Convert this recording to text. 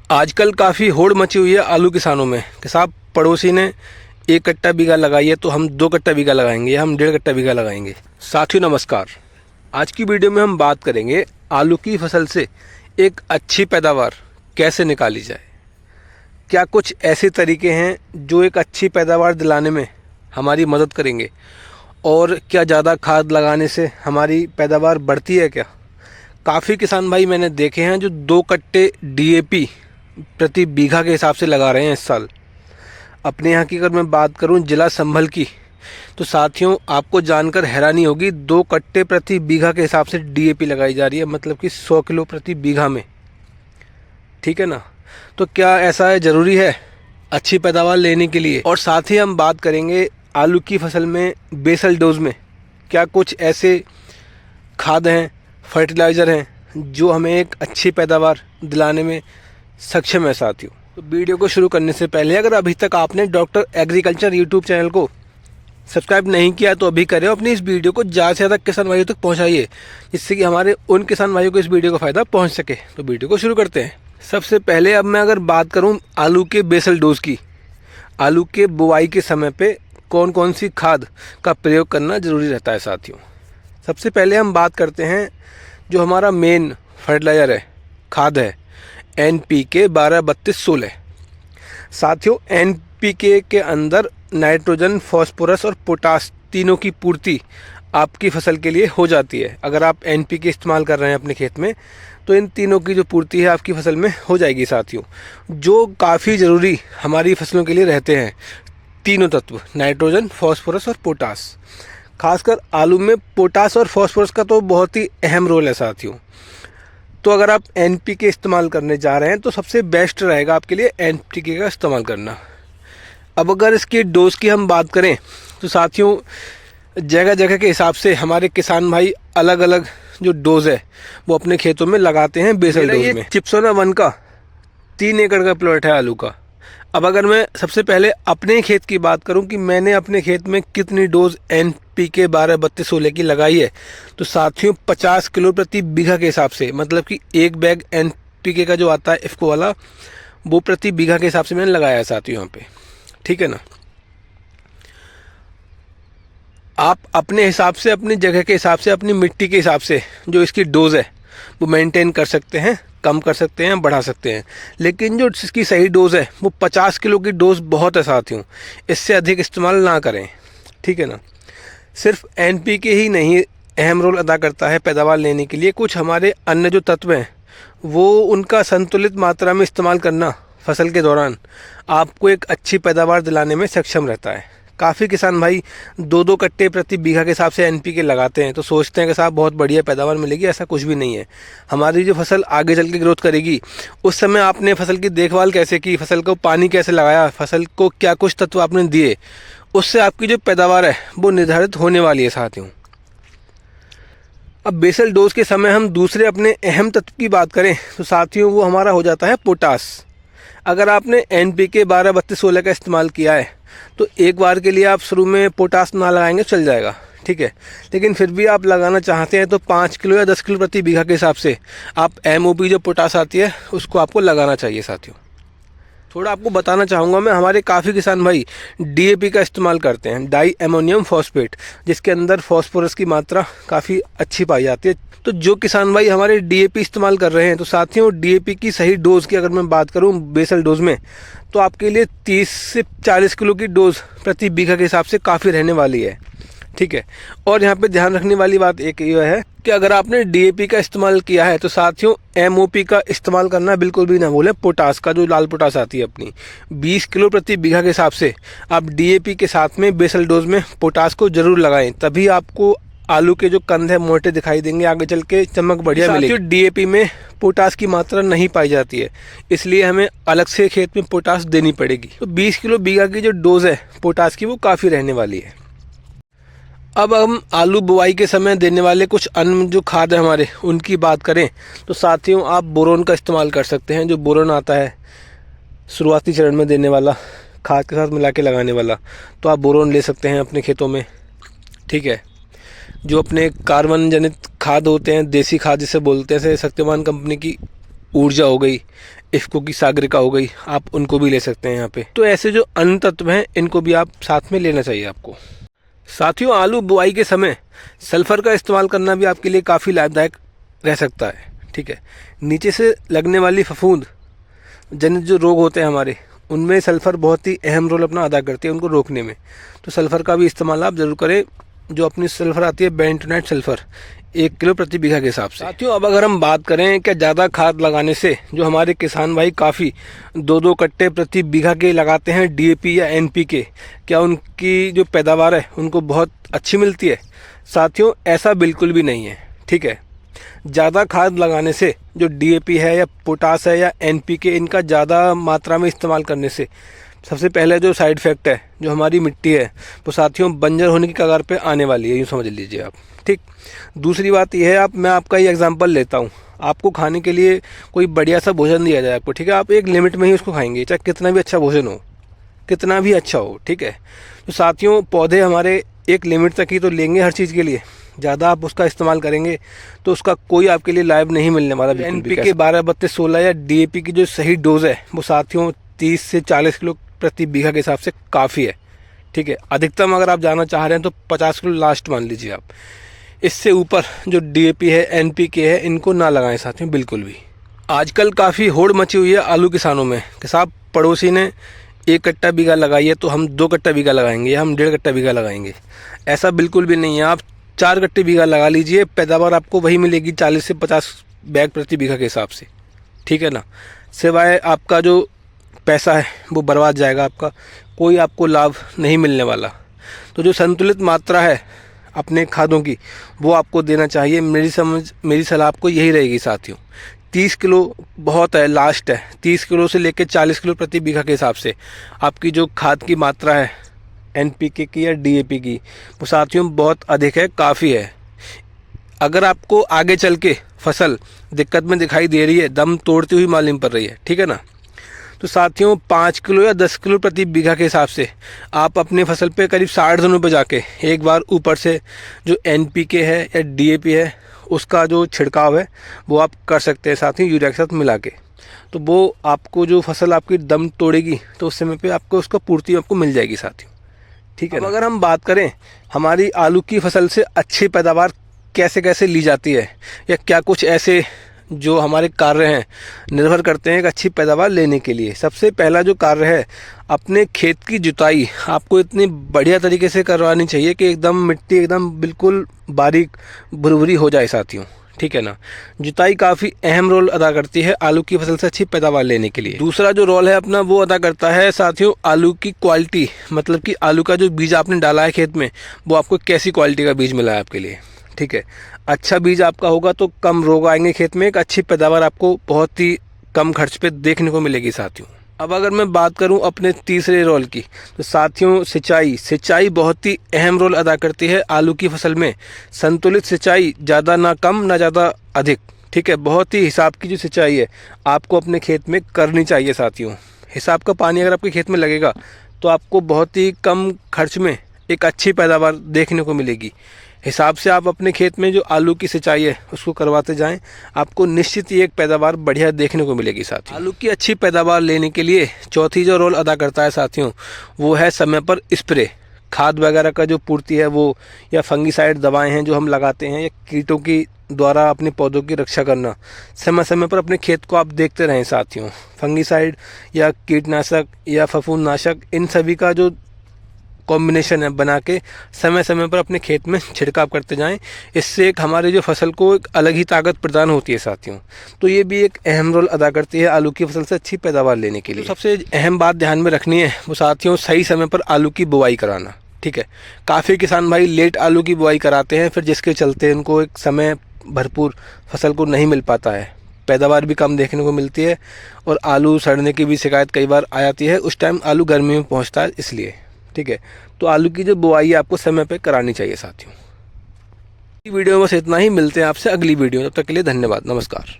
आजकल काफ़ी होड़ मची हुई है आलू किसानों में कि साहब पड़ोसी ने 1 कट्टा बीघा लगाई है तो हम 2 कट्टा बीघा लगाएंगे या हम 1.5 कट्टा बीघा लगाएंगे। साथियों नमस्कार। आज की वीडियो में हम बात करेंगे आलू की फसल से एक अच्छी पैदावार कैसे निकाली जाए। क्या कुछ ऐसे तरीके हैं जो एक अच्छी पैदावार दिलाने में हमारी मदद करेंगे, और क्या ज़्यादा खाद लगाने से हमारी पैदावार बढ़ती है क्या। काफ़ी किसान भाई मैंने देखे हैं जो 2 कट्टे DAP प्रति बीघा के हिसाब से लगा रहे हैं इस साल। अपने यहाँ की अगर मैं बात करूँ जिला संभल की, तो साथियों आपको जानकर हैरानी होगी, 2 कट्टे प्रति बीघा के हिसाब से DAP लगाई जा रही है, मतलब कि 100 किलो प्रति बीघा में। ठीक है ना। तो क्या ऐसा है ज़रूरी है अच्छी पैदावार लेने के लिए। और साथ ही हम बात करेंगे आलू की फसल में बेसल डोज में क्या कुछ ऐसे खाद हैं, फर्टिलाइज़र हैं जो हमें एक अच्छी पैदावार दिलाने में सक्षम है। साथियों तो वीडियो को शुरू करने से पहले अगर अभी तक आपने डॉक्टर एग्रीकल्चर यूट्यूब चैनल को सब्सक्राइब नहीं किया तो अभी करें। अपनी इस वीडियो को ज़्यादा से ज़्यादा किसान भाइयों तक पहुंचाइए, जिससे कि हमारे उन किसान भाइयों को इस वीडियो का फ़ायदा पहुंच सके। तो वीडियो को शुरू करते हैं। सबसे पहले अब मैं अगर बात करूँ आलू के बेसल डोज की, आलू के बुआई के समय पर कौन कौन सी खाद का प्रयोग करना ज़रूरी रहता है। साथियों सबसे पहले हम बात करते हैं जो हमारा मेन फर्टिलाइज़र है, खाद है, NPK 12-32-16। साथियों NPK के अंदर नाइट्रोजन, फॉस्फोरस और पोटास तीनों की पूर्ति आपकी फसल के लिए हो जाती है। अगर आप NPK इस्तेमाल कर रहे हैं अपने खेत में तो इन तीनों की जो पूर्ति है आपकी फसल में हो जाएगी। साथियों जो काफ़ी ज़रूरी हमारी फसलों के लिए रहते हैं तीनों तत्व, नाइट्रोजन, फॉस्फोरस और पोटास। खासकर आलू में पोटास और फॉस्फोरस का तो बहुत ही अहम रोल है। साथियों तो अगर आप NPK इस्तेमाल करने जा रहे हैं तो सबसे बेस्ट रहेगा आपके लिए NPK का इस्तेमाल करना। अब अगर इसकी डोज की हम बात करें तो साथियों जगह जगह के हिसाब से हमारे किसान भाई अलग अलग जो डोज है वो अपने खेतों में लगाते हैं बेसल डोज में। चिप्सोना 1 का 3 एकड़ का प्लॉट है आलू का। अब अगर मैं सबसे पहले अपने खेत की बात करूं कि मैंने अपने खेत में कितनी डोज NPK 12-32-16 की लगाई है, तो साथियों 50 किलो प्रति बीघा के हिसाब से, मतलब कि एक बैग NPK का जो आता है इफ़को वाला, वो प्रति बीघा के हिसाब से मैंने लगाया है साथियों यहाँ पे। ठीक है ना। आप अपने हिसाब से, अपनी जगह के हिसाब से, अपनी मिट्टी के हिसाब से जो इसकी डोज है वो मेंटेन कर सकते हैं, कम कर सकते हैं, बढ़ा सकते हैं। लेकिन जो इसकी सही डोज है वो 50 किलो की डोज बहुत है साथियों, इससे अधिक इस्तेमाल ना करें। ठीक है ना। सिर्फ NPK ही नहीं अहम रोल अदा करता है पैदावार लेने के लिए, कुछ हमारे अन्य जो तत्व हैं वो उनका संतुलित मात्रा में इस्तेमाल करना फसल के दौरान आपको एक अच्छी पैदावार दिलाने में सक्षम रहता है। काफ़ी किसान भाई 2-2 कट्टे प्रति बीघा के हिसाब से NPK लगाते हैं तो सोचते हैं कि साहब बहुत बढ़िया पैदावार मिलेगी। ऐसा कुछ भी नहीं है। हमारी जो फसल आगे चल के ग्रोथ करेगी उस समय आपने फसल की देखभाल कैसे की, फसल को पानी कैसे लगाया, फसल को क्या कुछ तत्व आपने दिए, उससे आपकी जो पैदावार है वो निर्धारित होने वाली है। साथियों अब बेसल डोज के समय हम दूसरे अपने अहम तत्व की बात करें तो साथियों वो हमारा हो जाता है पोटास। अगर आपने NPK 12-32-16 का इस्तेमाल किया है तो एक बार के लिए आप शुरू में पोटास ना लगाएंगे चल जाएगा। ठीक है। लेकिन फिर भी आप लगाना चाहते हैं तो 5 किलो या 10 किलो प्रति बीघा के हिसाब से आप MOP जो पोटास आती है उसको आपको लगाना चाहिए। साथियों थोड़ा आपको बताना चाहूँगा मैं, हमारे काफ़ी किसान भाई DAP का इस्तेमाल करते हैं, डाई अमोनियम फॉस्फेट, जिसके अंदर फॉस्फोरस की मात्रा काफ़ी अच्छी पाई जाती है। तो जो किसान भाई हमारे DAP इस्तेमाल कर रहे हैं तो साथियों DAP की सही डोज़ की अगर मैं बात करूं बेसल डोज में तो आपके लिए 30 से 40 किलो की डोज प्रति बीघा के हिसाब से काफ़ी रहने वाली है। ठीक है। और यहाँ पे ध्यान रखने वाली बात एक ये है कि अगर आपने DAP का इस्तेमाल किया है तो साथियों MOP का इस्तेमाल करना बिल्कुल भी ना भूलें। पोटास का जो लाल पोटास आती है अपनी 20 किलो प्रति बीघा के हिसाब से आप DAP के साथ में बेसल डोज में पोटास को ज़रूर लगाएं, तभी आपको आलू के जो कंद है मोटे दिखाई देंगे, आगे चल के चमक बढ़िया मिलेगी। DAP में पोटास की मात्रा नहीं पाई जाती है, इसलिए हमें अलग से खेत में पोटास देनी पड़ेगी। तो 20 किलो बीघा की जो डोज है पोटास की वो काफ़ी रहने वाली है। अब हम आलू बुआई के समय देने वाले कुछ अन्य जो खाद है हमारे उनकी बात करें तो साथियों आप बोरोन का इस्तेमाल कर सकते हैं। जो बोरोन आता है शुरुआती चरण में देने वाला, खाद के साथ मिला के लगाने वाला, तो आप बोरोन ले सकते हैं अपने खेतों में। ठीक है। जो अपने कार्बन जनित खाद होते हैं, देसी खाद जिसे बोलते हैं, जैसे शक्तिमान कंपनी की ऊर्जा हो गई, इफ्को की सागरिका हो गई, आप उनको भी ले सकते हैं यहाँ पे। तो ऐसे जो अन्य तत्व हैं इनको भी आप साथ में लेना चाहिए आपको। साथियों, आलू बुआई के समय सल्फर का इस्तेमाल करना भी आपके लिए काफ़ी लाभदायक रह सकता है। ठीक है, नीचे से लगने वाली फफूंद जनित जो रोग होते हैं हमारे, उनमें सल्फ़र बहुत ही अहम रोल अपना अदा करती है उनको रोकने में। तो सल्फ़र का भी इस्तेमाल आप ज़रूर करें। जो अपनी सल्फ़र आती है बेंटोनाइट सल्फ़र 1 किलो प्रति बीघा के हिसाब से। साथियों, अब अगर हम बात करें क्या ज़्यादा खाद लगाने से जो हमारे किसान भाई काफ़ी 2-2 कट्टे प्रति बीघा के लगाते हैं डीएपी या एनपीके, क्या उनकी जो पैदावार है उनको बहुत अच्छी मिलती है? साथियों, ऐसा बिल्कुल भी नहीं है। ठीक है, ज़्यादा खाद लगाने से जो डीएपी है या पोटास है या एनपीके, इनका ज़्यादा मात्रा में इस्तेमाल करने से सबसे पहले जो साइड इफ़ेक्ट है, जो हमारी मिट्टी है वो साथियों बंजर होने की कगार पे आने वाली है, यूँ समझ लीजिए आप। ठीक, दूसरी बात यह है, मैं आपका ही एग्जांपल लेता हूँ। आपको खाने के लिए कोई बढ़िया सा भोजन दिया जाए आपको, ठीक है, आप एक लिमिट में ही उसको खाएंगे, चाहे कितना भी अच्छा भोजन हो, कितना भी अच्छा हो। ठीक है, तो साथियों पौधे हमारे एक लिमिट तक ही तो लेंगे हर चीज़ के लिए। ज़्यादा आप उसका इस्तेमाल करेंगे तो उसका कोई आपके लिए लाभ नहीं मिलने वाला। एनपीके 12-32-16 या डीएपी की जो सही डोज है वो साथियों 30 से 40 किलो प्रति बीघा के हिसाब से काफ़ी है। ठीक है, अधिकतम अगर आप जाना चाह रहे हैं तो 50 किलो लास्ट मान लीजिए आप। इससे ऊपर जो डीएपी है, एनपीके है, इनको ना लगाएं साथियों बिल्कुल भी। आजकल काफ़ी होड़ मची हुई है आलू किसानों में कि साहब पड़ोसी ने 1 कट्टा बीघा लगाई है तो हम 2 कट्टा बीघा लगाएंगे या हम 1.5 कट्टा बीघा लगाएंगे। ऐसा बिल्कुल भी नहीं है। आप 4 कट्टे बीघा लगा लीजिए, पैदावार आपको वही मिलेगी 40 से 50 बैग प्रति बीघा के हिसाब से। ठीक है ना, सिवाय आपका जो पैसा है वो बर्बाद जाएगा, आपका कोई आपको लाभ नहीं मिलने वाला। तो जो संतुलित मात्रा है अपने खादों की वो आपको देना चाहिए। मेरी सलाह आपको यही रहेगी साथियों। 30 किलो बहुत है, लास्ट है। 30 किलो से लेकर 40 किलो प्रति बीघा के हिसाब से आपकी जो खाद की मात्रा है एनपीके की या डीएपी की, वो साथियों बहुत अधिक है, काफ़ी है। अगर आपको आगे चल के फसल दिक्कत में दिखाई दे रही है, दम तोड़ती हुई मालूम पड़ रही है, ठीक है ना, तो साथियों 5 किलो या 10 किलो प्रति बीघा के हिसाब से आप अपने फसल पे करीब 60 दिनों पे जाके एक बार ऊपर से जो एनपीके है या डीएपी है उसका जो छिड़काव है वो आप कर सकते हैं साथियों, यूरिया के साथ मिला के। तो वो आपको जो फसल आपकी दम तोड़ेगी तो उस समय पे आपको उसका पूर्ति आपको मिल जाएगी साथियों। ठीक है, अगर हम बात करें हमारी आलू की फसल से अच्छी पैदावार कैसे कैसे ली जाती है, या क्या कुछ ऐसे जो हमारे कार्य हैं निर्भर करते हैं एक अच्छी पैदावार लेने के लिए। सबसे पहला जो कार्य है, अपने खेत की जुताई आपको इतनी बढ़िया तरीके से करवानी चाहिए कि एकदम मिट्टी एकदम बिल्कुल बारीक भुरभुरी हो जाए साथियों। ठीक है ना, जुताई काफ़ी अहम रोल अदा करती है आलू की फसल से अच्छी पैदावार लेने के लिए। दूसरा जो रोल है अपना वो अदा करता है साथियों आलू की क्वालिटी, मतलब कि आलू का जो बीज आपने डाला है खेत में वो आपको कैसी क्वालिटी का बीज मिला है आपके लिए। ठीक है, अच्छा बीज आपका होगा तो कम रोग आएंगे खेत में, एक अच्छी पैदावार आपको बहुत ही कम खर्च पे देखने को मिलेगी साथियों। अब अगर मैं बात करूं अपने तीसरे रोल की, तो साथियों सिंचाई बहुत ही अहम रोल अदा करती है आलू की फसल में। संतुलित सिंचाई, ज़्यादा ना कम ना ज़्यादा अधिक, ठीक है, बहुत ही हिसाब की जो सिंचाई है आपको अपने खेत में करनी चाहिए साथियों। हिसाब का पानी अगर आपके खेत में लगेगा तो आपको बहुत ही कम खर्च में एक अच्छी पैदावार देखने को मिलेगी। हिसाब से आप अपने खेत में जो आलू की सिंचाई है उसको करवाते जाएं, आपको निश्चित ही एक पैदावार बढ़िया देखने को मिलेगी साथियों। आलू की अच्छी पैदावार लेने के लिए चौथी जो रोल अदा करता है साथियों वो है समय पर स्प्रे। खाद वगैरह का जो पूर्ति है वो, या फंगीसाइड दवाएं हैं जो हम लगाते हैं, या कीटों की द्वारा अपने पौधों की रक्षा करना, समय समय पर अपने खेत को आप देखते रहें साथियों। फंगीसाइड या कीटनाशक या फफूंदनाशक, इन सभी का जो कॉम्बिनेशन है बना के समय समय पर अपने खेत में छिड़काव करते जाएं। इससे एक हमारे जो फसल को एक अलग ही ताकत प्रदान होती है साथियों। तो ये भी एक अहम रोल अदा करती है आलू की फसल से अच्छी पैदावार लेने के लिए। तो सबसे अहम बात ध्यान में रखनी है वो साथियों सही समय पर आलू की बुआई कराना। ठीक है, काफ़ी किसान भाई लेट आलू की बुआई कराते हैं, फिर जिसके चलते उनको एक समय भरपूर फसल को नहीं मिल पाता है, पैदावार भी कम देखने को मिलती है और आलू सड़ने की भी शिकायत कई बार आ जाती है। उस टाइम आलू गर्मी में पहुंचता है इसलिए। ठीक है, तो आलू की जो बुआई है आपको समय पे करानी चाहिए साथियों। वीडियो में बस इतना ही, मिलते हैं आपसे अगली वीडियो, तब तक के लिए धन्यवाद, नमस्कार।